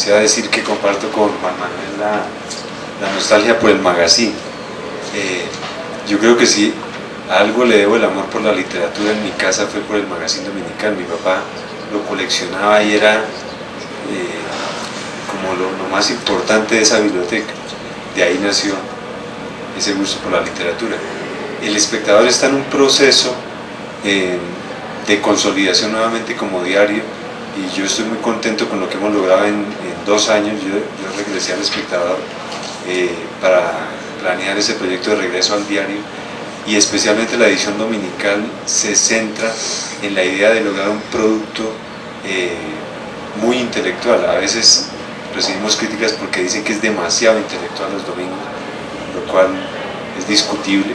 comencé a decir que comparto con Juan Manuel la nostalgia por el magazine. Yo creo que si a algo le debo el amor por la literatura en mi casa fue por el magazine dominical. Mi papá lo coleccionaba y era como lo más importante de esa biblioteca. De ahí nació ese gusto por la literatura. El Espectador está en un proceso de consolidación nuevamente como diario, y yo estoy muy contento con lo que hemos logrado en 2 años. Yo regresé al Espectador para planear ese proyecto de regreso al diario, y especialmente la edición dominical se centra en la idea de lograr un producto muy intelectual. A veces recibimos críticas porque dicen que es demasiado intelectual los domingos, lo cual es discutible.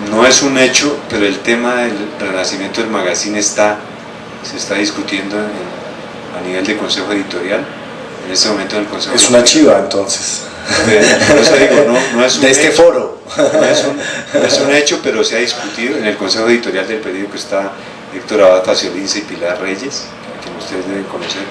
No es un hecho, pero el tema del renacimiento del magazine se está discutiendo a nivel de consejo editorial. En este momento en el consejo es una chiva, entonces. Por eso digo, no es un de este hecho, foro. no es un hecho, pero se ha discutido. En el consejo editorial del periódico está Héctor Abad Faciolince y Pilar Reyes, a quien ustedes deben conocer,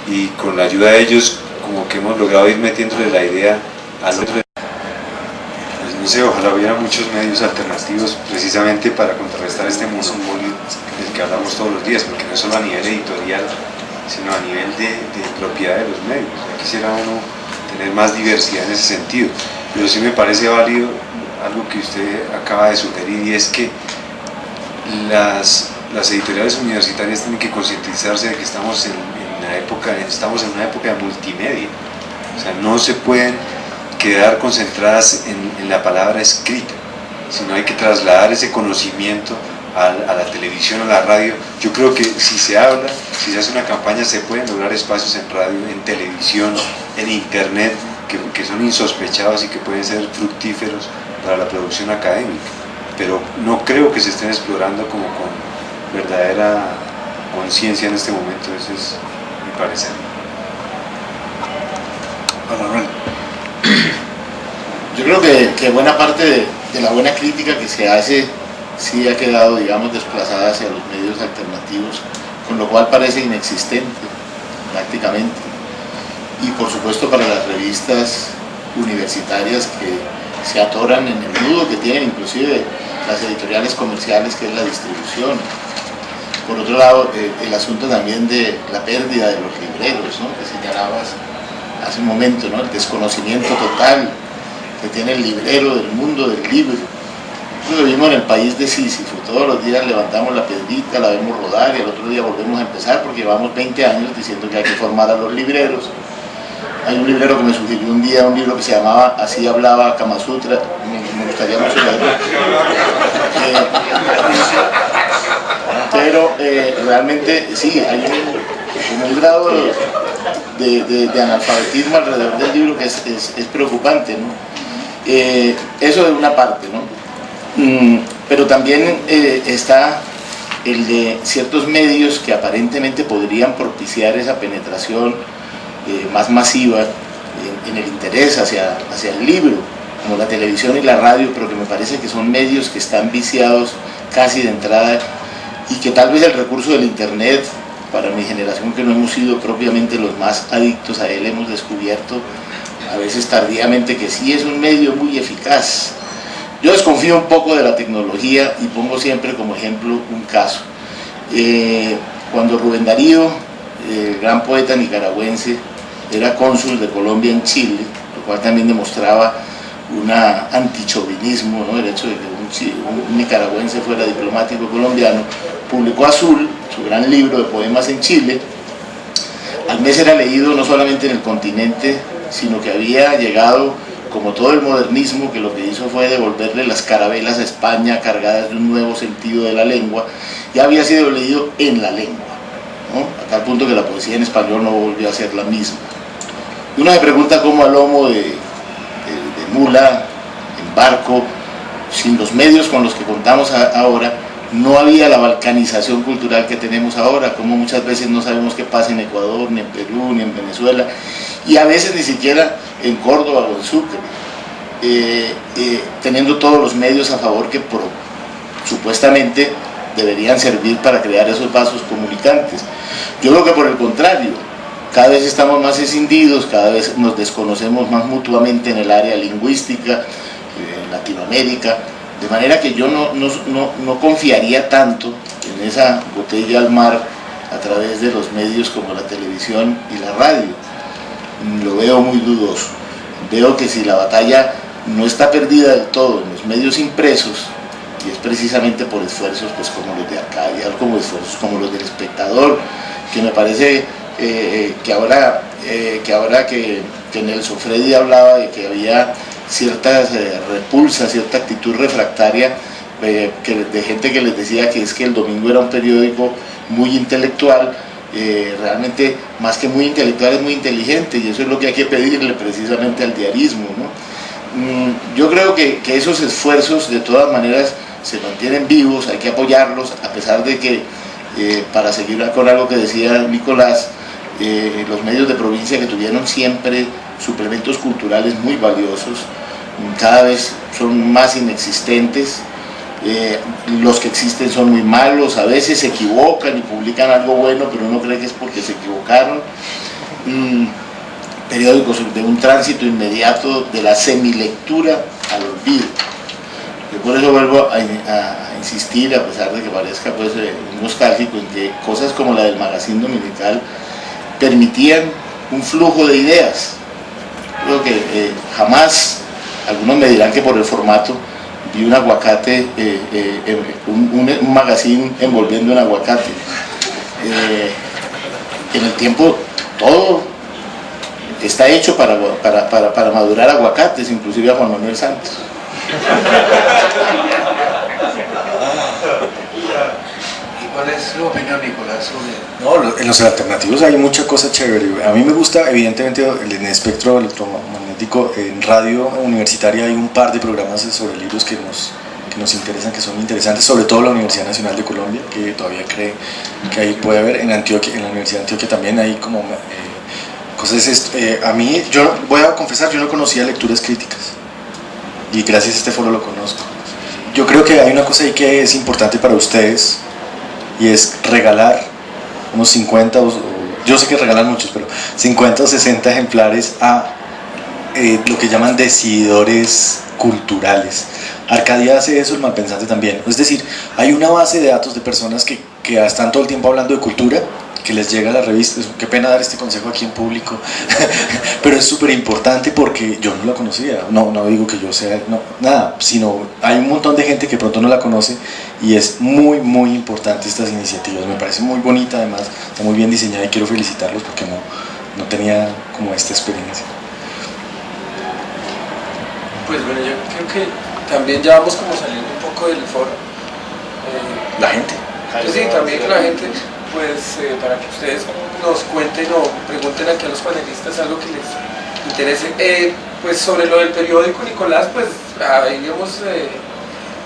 y con la ayuda de ellos como que hemos logrado ir metiéndole la idea al otro. Pues no sé, ojalá hubiera muchos medios alternativos precisamente para contrarrestar este monopolio del que hablamos todos los días, porque no es solo a nivel editorial, sino a nivel de propiedad de los medios. Quisiera uno tener más diversidad en ese sentido, pero sí me parece válido algo que usted acaba de sugerir, y es que las editoriales universitarias tienen que concientizarse de que estamos en una época de multimedia. O sea, no se pueden quedar concentradas en la palabra escrita, sino hay que trasladar ese conocimiento a la televisión, a la radio. Yo creo que si se habla, si se hace una campaña, se pueden lograr espacios en radio, en televisión, en internet, que son insospechados y que pueden ser fructíferos para la producción académica, pero no creo que se estén explorando como con verdadera conciencia en este momento. Ese es mi parecer. Bueno, yo creo que buena parte de la buena crítica que se hace sí ha quedado, digamos, desplazada hacia los medios alternativos, con lo cual parece inexistente prácticamente. Y por supuesto para las revistas universitarias que se atoran en el nudo que tienen inclusive las editoriales comerciales, que es la distribución. Por otro lado, el asunto también de la pérdida de los libreros, ¿no?, que señalabas hace un momento, ¿no?, el desconocimiento total que tiene el librero del mundo del libro. Nosotros vivimos en el país de Sísifo, todos los días levantamos la piedrita, la vemos rodar y al otro día volvemos a empezar, porque llevamos 20 años diciendo que hay que formar a los libreros. Hay un librero que me sugirió un día, un libro que se llamaba Así hablaba Kama Sutra, me gustaría mucho leerlo. Pero realmente sí, hay un grado de analfabetismo alrededor del libro que es preocupante, ¿no? Eso de una parte, ¿no? Pero también está el de ciertos medios que aparentemente podrían propiciar esa penetración más masiva en el interés hacia el libro, como la televisión y la radio, pero que me parece que son medios que están viciados casi de entrada, y que tal vez el recurso del internet, para mi generación que no hemos sido propiamente los más adictos a él, hemos descubierto a veces tardíamente que sí es un medio muy eficaz. Yo desconfío un poco de la tecnología y pongo siempre como ejemplo un caso. Cuando Rubén Darío, el gran poeta nicaragüense, era cónsul de Colombia en Chile, lo cual también demostraba un antichauvinismo, ¿no?, el hecho de que un nicaragüense fuera diplomático colombiano. Publicó Azul, su gran libro de poemas en Chile. Al mes era leído no solamente en el continente, sino que había llegado, como todo el modernismo, que lo que hizo fue devolverle las carabelas a España cargadas de un nuevo sentido de la lengua, ya había sido leído en la lengua, ¿no?, a tal punto que la poesía en español no volvió a ser la misma. Y uno se pregunta cómo a lomo de mula, en barco, sin los medios con los que contamos ahora, no había la balcanización cultural que tenemos ahora, como muchas veces no sabemos qué pasa en Ecuador, ni en Perú, ni en Venezuela, y a veces ni siquiera en Córdoba o en Sucre, teniendo todos los medios a favor que supuestamente deberían servir para crear esos vasos comunicantes. Yo creo que por el contrario, cada vez estamos más escindidos, cada vez nos desconocemos más mutuamente en el área lingüística, en Latinoamérica, de manera que yo no confiaría tanto en esa botella al mar a través de los medios como la televisión y la radio. Lo veo muy dudoso. Veo que si la batalla no está perdida del todo en los medios impresos, y es precisamente por esfuerzos pues, como los de Arcadia, como esfuerzos como los del Espectador, que me parece que ahora que Nelson Freddy hablaba de que había ciertas repulsas, cierta actitud refractaria de gente que les decía que es que El Domingo era un periódico muy intelectual, realmente más que muy intelectual es muy inteligente, y eso es lo que hay que pedirle precisamente al diarismo, ¿no? Yo creo que esos esfuerzos de todas maneras se mantienen vivos, hay que apoyarlos, a pesar de que, para seguir con algo que decía Nicolás, los medios de provincia, que tuvieron siempre suplementos culturales muy valiosos, cada vez son más inexistentes. Los que existen son muy malos, a veces se equivocan y publican algo bueno, pero uno cree que es porque se equivocaron. Periódicos de un tránsito inmediato de la semilectura al olvido. Yo por eso vuelvo a insistir, a pesar de que parezca pues, nostálgico, en que cosas como la del Magazine Dominical permitían un flujo de ideas. Creo que jamás, algunos me dirán que por el formato, vi un aguacate, un magazine envolviendo un aguacate. En el tiempo todo está hecho para madurar aguacates, inclusive a Juan Manuel Santos. ¿Cuál es su opinión, Nicolás, sobre...? No, en los alternativos hay mucha cosa chévere. A mí me gusta, evidentemente, en el espectro electromagnético, en radio universitaria hay un par de programas sobre libros que nos interesan, que son interesantes, sobre todo la Universidad Nacional de Colombia, que todavía cree que ahí puede haber, en Antioquia, en la Universidad de Antioquia también hay como cosas. A mí, yo voy a confesar, yo no conocía lecturas críticas, y gracias a este foro lo conozco. Yo creo que hay una cosa ahí que es importante para ustedes, y es regalar unos 50, yo sé que regalan muchos, pero 50 o 60 ejemplares a lo que llaman decidores culturales. Arcadia hace eso, el Malpensante también. Es decir, hay una base de datos de personas que están todo el tiempo hablando de cultura, que les llega a la revista. Qué pena dar este consejo aquí en público, pero es súper importante porque yo no la conocía. No digo que yo sea, no, nada, sino hay un montón de gente que pronto no la conoce, y es muy, muy importante estas iniciativas. Me parece muy bonita, además, está muy bien diseñada, y quiero felicitarlos porque no tenía como esta experiencia. Pues bueno, yo creo que también ya vamos como saliendo un poco del foro. La gente. Pues sí, también que la gente, pues para que ustedes nos cuenten o pregunten aquí a los panelistas algo que les interese. Pues sobre lo del periódico, Nicolás, pues habíamos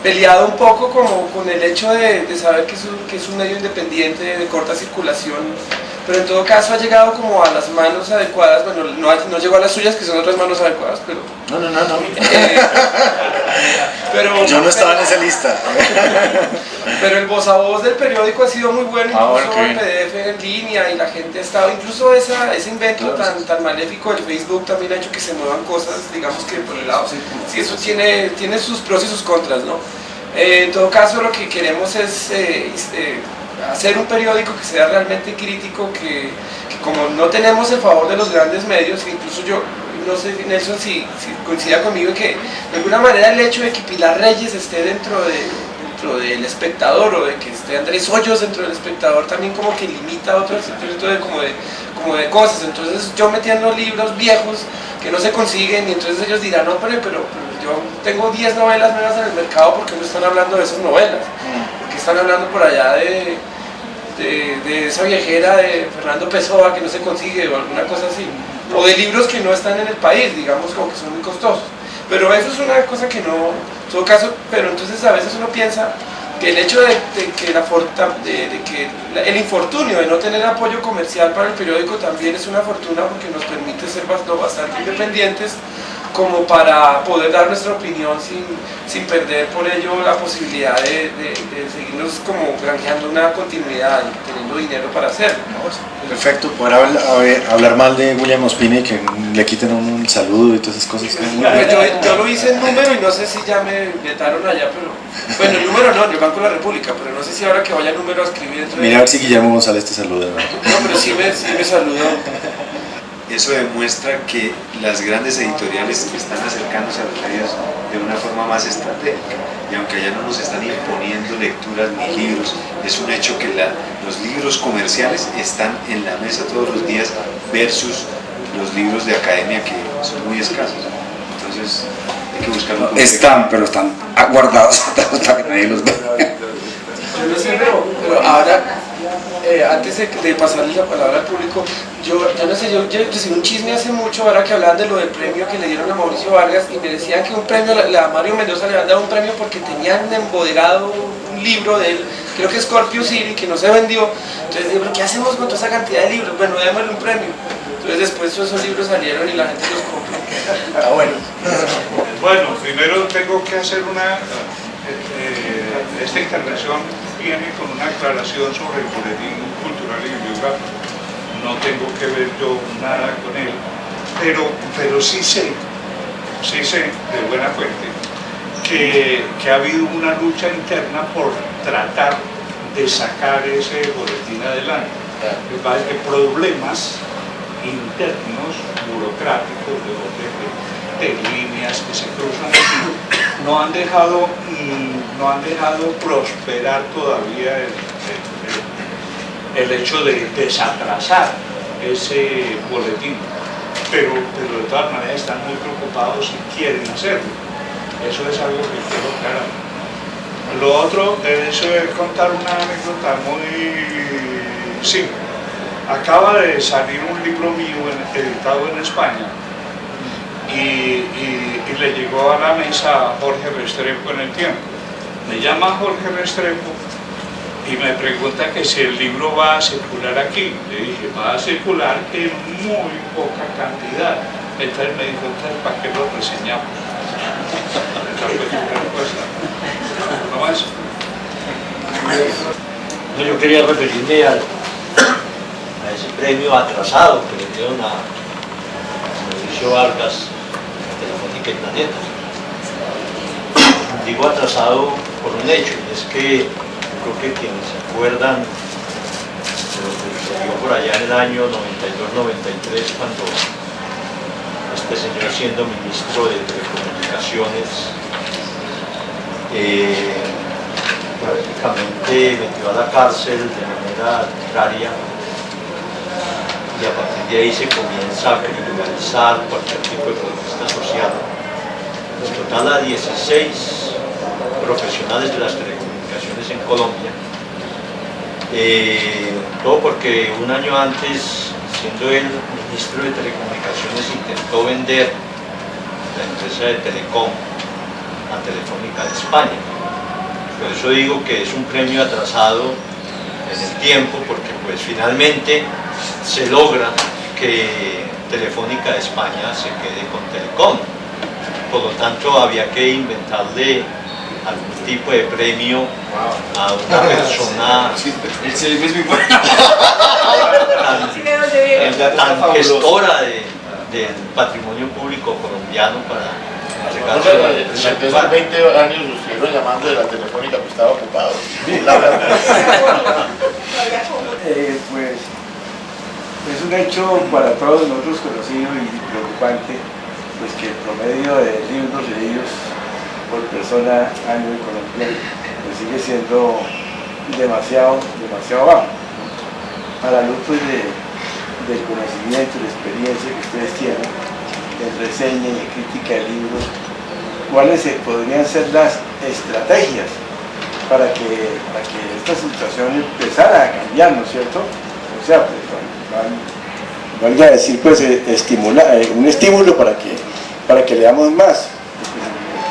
peleado un poco como con el hecho de saber que es un medio independiente de corta circulación, pero en todo caso ha llegado como a las manos adecuadas. Bueno, no llegó a las suyas, que son otras manos adecuadas, pero... No. Pero, yo no estaba en esa lista. Pero el voz a voz del periódico ha sido muy bueno, incluso el PDF en línea, y la gente ha estado, incluso ese invento tan maléfico del Facebook también ha hecho que se muevan cosas, digamos que por el lado. Sí, eso tiene sus pros y sus contras, ¿no? En todo caso, lo que queremos es hacer un periódico que sea realmente crítico, que como no tenemos el favor de los grandes medios, incluso yo, no sé, Nelson, si coincida conmigo, que de alguna manera el hecho de que Pilar Reyes esté dentro del Espectador, o de que esté Andrés Hoyos dentro del Espectador, también como que limita otros tipo como de cosas. Entonces yo metiendo libros viejos que no se consiguen, y entonces ellos dirán, no, pero yo tengo 10 novelas nuevas en el mercado, ¿por qué no están hablando de esas novelas? ¿Por qué están hablando por allá de esa viejera de Fernando Pessoa que no se consigue, o alguna cosa así? O de libros que no están en el país, digamos, como que son muy costosos. Pero eso es una cosa que no, en todo caso, pero entonces a veces uno piensa que el hecho de que el infortunio de no tener apoyo comercial para el periódico también es una fortuna, porque nos permite ser bastante independientes como para poder dar nuestra opinión sin perder por ello la posibilidad de seguirnos como granjeando una continuidad y teniendo dinero para hacerlo, ¿no? Perfecto, poder hablar mal de William Ospina y que le quiten a uno el saludo y todas esas cosas. Pues yo lo hice en número y no sé si ya me vetaron allá, pero bueno, el número no, en el Banco de la República, pero no sé si ahora que vaya el número a escribir dentro Mira a ver si Guillermo González te saluda, ¿no? No, pero sí me saludó. Eso demuestra que las grandes editoriales están acercándose a los medios de una forma más estratégica, y aunque allá no nos están imponiendo lecturas ni libros, es un hecho que los libros comerciales están en la mesa todos los días versus los libros de academia que son muy escasos. Entonces hay que buscar un están, pero están guardados para que nadie los vea. Yo no sé, pero ahora, antes de pasarle la palabra al público, yo no sé, yo recibí un chisme hace mucho, ahora que hablaban de lo del premio que le dieron a Mauricio Vargas, y me decían que un premio, a Mario Mendoza le habían dado un premio porque tenían embodegado un libro de él, creo que Scorpio City, que no se vendió. Entonces dije, ¿pero qué hacemos con toda esa cantidad de libros? Bueno, démosle un premio. Entonces después todos esos libros salieron y la gente los compró. Bueno. Bueno, primero tengo que hacer esta intervención viene con una aclaración sobre el boletín cultural y bibliográfico. No tengo que ver yo nada con él, pero sí sé de buena fuente que ha habido una lucha interna por tratar de sacar ese boletín adelante. De problemas internos, burocráticos, de líneas que se cruzan aquí, no han dejado prosperar todavía el hecho de desatrasar ese boletín, pero de todas maneras están muy preocupados y quieren hacerlo. Eso es algo que quiero aclarar. Lo otro es contar una anécdota muy simple. Acaba de salir un libro mío editado en España y le llegó a la mesa a Jorge Restrepo en El Tiempo. Me llama Jorge Restrepo y me pregunta que si el libro va a circular aquí. Le dije, va a circular en muy poca cantidad. Entonces me dijo, ¿para qué lo reseñamos? Esa fue su respuesta. ¿No más? No, yo quería referirme a ese premio atrasado que le dieron a Mauricio Vargas, Telefónica y Planeta. Digo atrasado por un hecho, y es que yo creo que quienes se acuerdan de lo que sucedió por allá en el año 92-93, cuando este señor, siendo ministro de Telecomunicaciones, prácticamente metió a la cárcel de manera arbitraria, y a partir de ahí se comienza a criminalizar cualquier tipo de protesta social. En total a 16 profesionales de las telecomunicaciones en Colombia, todo porque un año antes, siendo él ministro de Telecomunicaciones, intentó vender la empresa de Telecom a Telefónica de España. Por eso digo que es un premio atrasado en el tiempo, porque pues finalmente se logra que Telefónica de España se quede con Telecom. Por lo tanto, había que inventarle algún tipo de premio a una persona tan gestora del patrimonio público colombiano para Desde hace 20 años lo estuvieron llamando de la Telefónica, que estaba ocupado. Pues es un hecho para todos nosotros conocido y preocupante, pues que el promedio de libros leídos por persona año en Colombia pues sigue siendo demasiado bajo, ¿no? A la luz pues, del conocimiento y la experiencia que ustedes tienen en reseña y en crítica de libros, ¿cuáles podrían ser las estrategias para que esta situación empezara a cambiar, ¿no es cierto? O sea, pues, valga a decir, pues, un estímulo para que leamos más.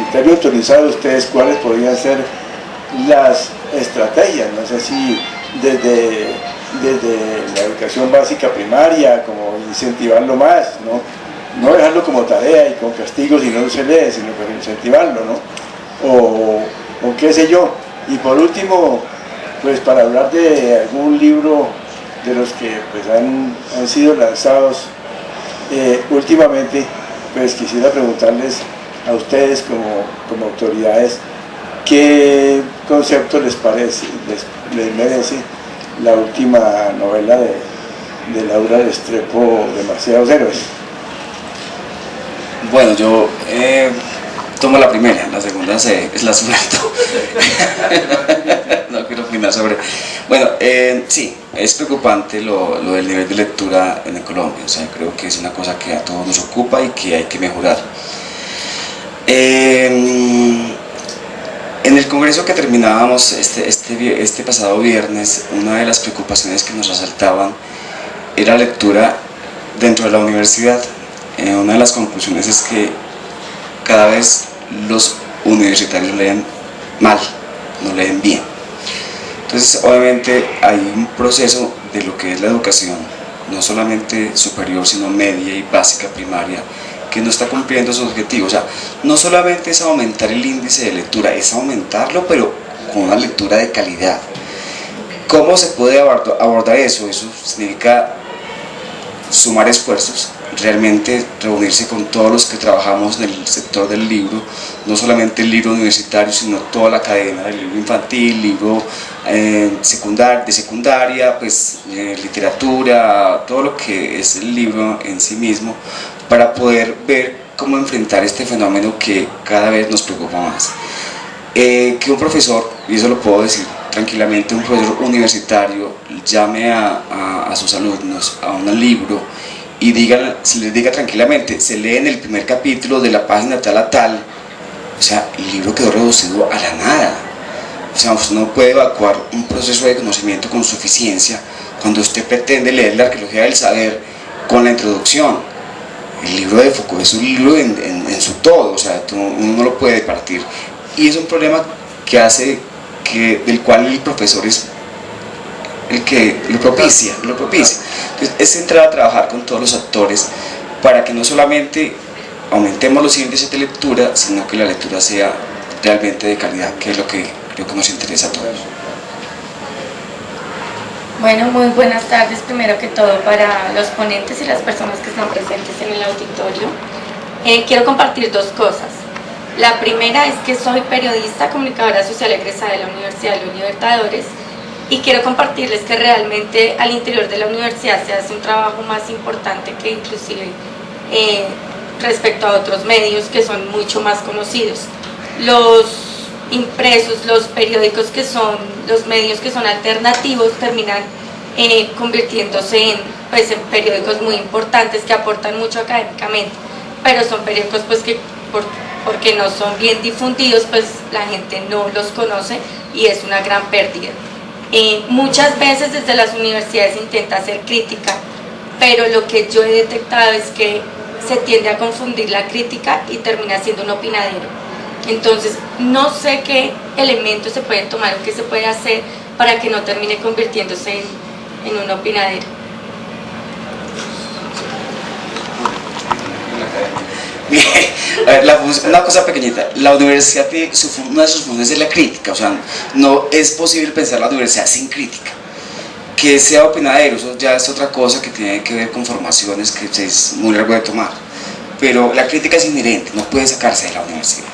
El criterio autorizado de ustedes, ¿cuáles podrían ser las estrategias? No sé si desde la educación básica primaria, como incentivarlo más, ¿no? no dejarlo como tarea y con castigo si no se lee, sino para incentivarlo, ¿no? O qué sé yo. Y por último, pues para hablar de algún libro de los que pues han sido lanzados últimamente, pues quisiera preguntarles a ustedes como autoridades qué concepto les parece, les merece la última novela de Laura Restrepo, Demasiados Héroes. Bueno, yo tomo la primera, la segunda es la suelto. No quiero opinar sobre. Bueno, sí, es preocupante lo del nivel de lectura en Colombia. O sea, creo que es una cosa que a todos nos ocupa y que hay que mejorar. En el congreso que terminábamos este pasado viernes, una de las preocupaciones que nos resaltaban era la lectura dentro de la universidad. Una de las conclusiones es que cada vez los universitarios leen mal, no leen bien. Entonces, obviamente hay un proceso de lo que es la educación, no solamente superior, sino media y básica, primaria, que no está cumpliendo sus objetivos. O sea, no solamente es aumentar el índice de lectura, es aumentarlo, pero con una lectura de calidad. ¿Cómo se puede abordar eso? Eso significa sumar esfuerzos, realmente reunirse con todos los que trabajamos en el sector del libro, no solamente el libro universitario, sino toda la cadena del libro infantil, libro de secundaria, pues literatura, todo lo que es el libro en sí mismo, para poder ver cómo enfrentar este fenómeno que cada vez nos preocupa más. Que un profesor, y eso lo puedo decir tranquilamente, un profesor universitario llame a sus alumnos a un libro y les diga tranquilamente, se lee en el primer capítulo de la página tal a tal, o sea, el libro quedó reducido a la nada. O sea, usted no puede evacuar un proceso de conocimiento con suficiencia cuando usted pretende leer la arqueología del saber con la introducción. El libro de Foucault es un libro en su todo, o sea, uno no lo puede partir. Y es un problema que hace del cual el profesor es el que lo propicia. Entonces, es entrar a trabajar con todos los actores para que no solamente aumentemos los índices de lectura, sino que la lectura sea realmente de calidad, que es lo que creo que nos interesa a todos. Bueno, muy buenas tardes primero que todo para los ponentes y las personas que están presentes en el auditorio. Quiero compartir dos cosas. La primera es que soy periodista, comunicadora social egresada de la Universidad de los Libertadores, y quiero compartirles que realmente al interior de la universidad se hace un trabajo más importante que inclusive respecto a otros medios que son mucho más conocidos. Los impresos, los periódicos que son, los medios que son alternativos terminan convirtiéndose en periódicos muy importantes que aportan mucho académicamente, pero son periódicos pues que porque no son bien difundidos, pues la gente no los conoce y es una gran pérdida. Muchas veces desde las universidades se intenta hacer crítica, pero lo que yo he detectado es que se tiende a confundir la crítica y termina siendo un opinadero. Entonces, no sé qué elementos se pueden tomar o qué se puede hacer para que no termine convirtiéndose en un opinadero. Una cosa pequeñita, la universidad tiene una de sus funciones es la crítica, o sea, no es posible pensar la universidad sin crítica. Que sea opinadero, eso ya es otra cosa que tiene que ver con formaciones que es muy largo de tomar, pero la crítica es inherente, no puede sacarse de la universidad.